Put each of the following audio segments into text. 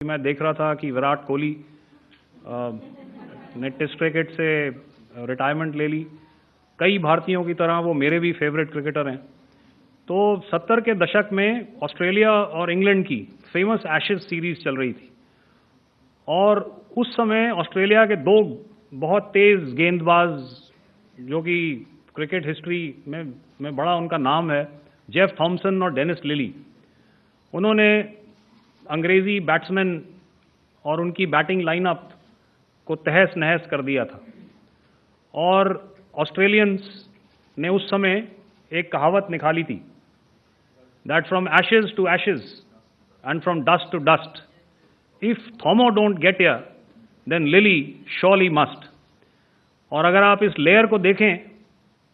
मैं देख रहा था कि विराट कोहली ने टेस्ट क्रिकेट से रिटायरमेंट ले ली। कई भारतीयों की तरह वो मेरे भी फेवरेट क्रिकेटर हैं। तो 70 के दशक में ऑस्ट्रेलिया और इंग्लैंड की फेमस एशेज सीरीज चल रही थी और उस समय ऑस्ट्रेलिया के दो बहुत तेज गेंदबाज जो कि क्रिकेट हिस्ट्री में बड़ा उनका नाम है, जेफ थॉमसन और डेनिस लिली, उन्होंने अंग्रेजी बैट्समैन और उनकी बैटिंग लाइनअप को तहस नहस कर दिया था। और ऑस्ट्रेलियंस ने उस समय एक कहावत निकाली थी, that from ashes to ashes and from dust to dust, if Thommo don't get here then Lillee surely must. और अगर आप इस लेयर को देखें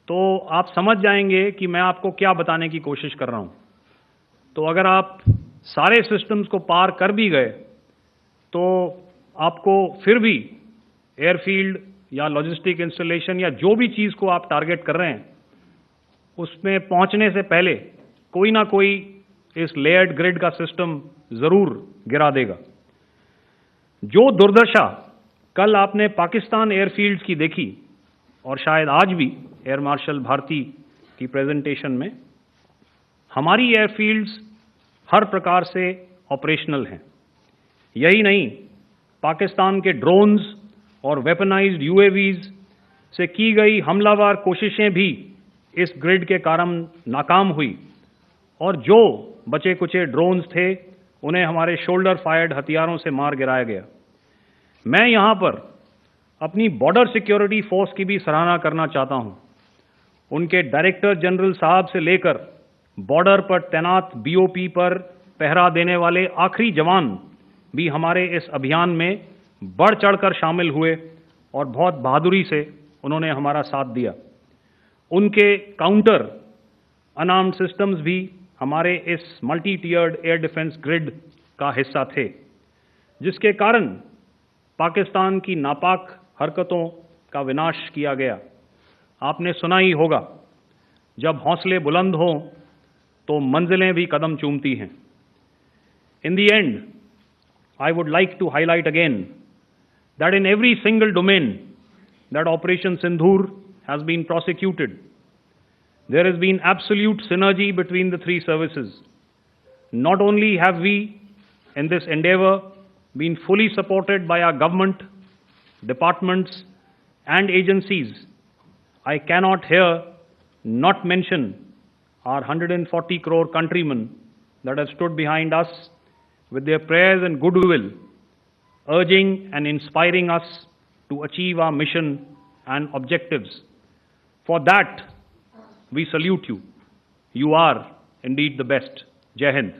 तो आप समझ जाएंगे कि मैं आपको क्या बताने की कोशिश कर रहा हूं। तो अगर आप सारे सिस्टम्स को पार कर भी गए तो आपको फिर भी एयरफील्ड या लॉजिस्टिक इंस्टॉलेशन या जो भी चीज़ को आप टारगेट कर रहे हैं उसमें पहुंचने से पहले कोई ना कोई इस लेयर्ड ग्रिड का सिस्टम ज़रूर गिरा देगा। जो दुर्दशा कल आपने पाकिस्तान एयरफील्ड्स की देखी और शायद आज भी एयर मार्शल भारती की प्रेजेंटेशन में, हमारी एयरफील्ड्स हर प्रकार से ऑपरेशनल हैं। यही नहीं, पाकिस्तान के ड्रोन्स और वेपनाइज्ड यूएवीज से की गई हमलावर कोशिशें भी इस ग्रिड के कारण नाकाम हुई और जो बचे कुचे ड्रोन्स थे उन्हें हमारे शोल्डर फायर्ड हथियारों से मार गिराया गया। मैं यहां पर अपनी बॉर्डर सिक्योरिटी फोर्स की भी सराहना करना चाहता हूं। उनके डायरेक्टर जनरल साहब से लेकर बॉर्डर पर तैनात बीओपी पर पहरा देने वाले आखिरी जवान भी हमारे इस अभियान में बढ़ चढ़कर शामिल हुए और बहुत बहादुरी से उन्होंने हमारा साथ दिया। उनके काउंटर अनार्म्ड सिस्टम्स भी हमारे इस मल्टी टियर्ड एयर डिफेंस ग्रिड का हिस्सा थे, जिसके कारण पाकिस्तान की नापाक हरकतों का विनाश किया गया। आपने सुना ही होगा, जब हौसले बुलंद हों तो मंजिलें भी कदम चूमती हैं। In the end, I would like to highlight again that in every single domain that Operation Sindoor has been prosecuted, there has been absolute synergy between the three services. Not only have we, in this endeavor, been fully supported by our government, departments, and agencies, I cannot here not mention our 140 crore countrymen that have stood behind us with their prayers and goodwill, urging and inspiring us to achieve our mission and objectives. For that, we salute you. You are indeed the best. Jai Hind.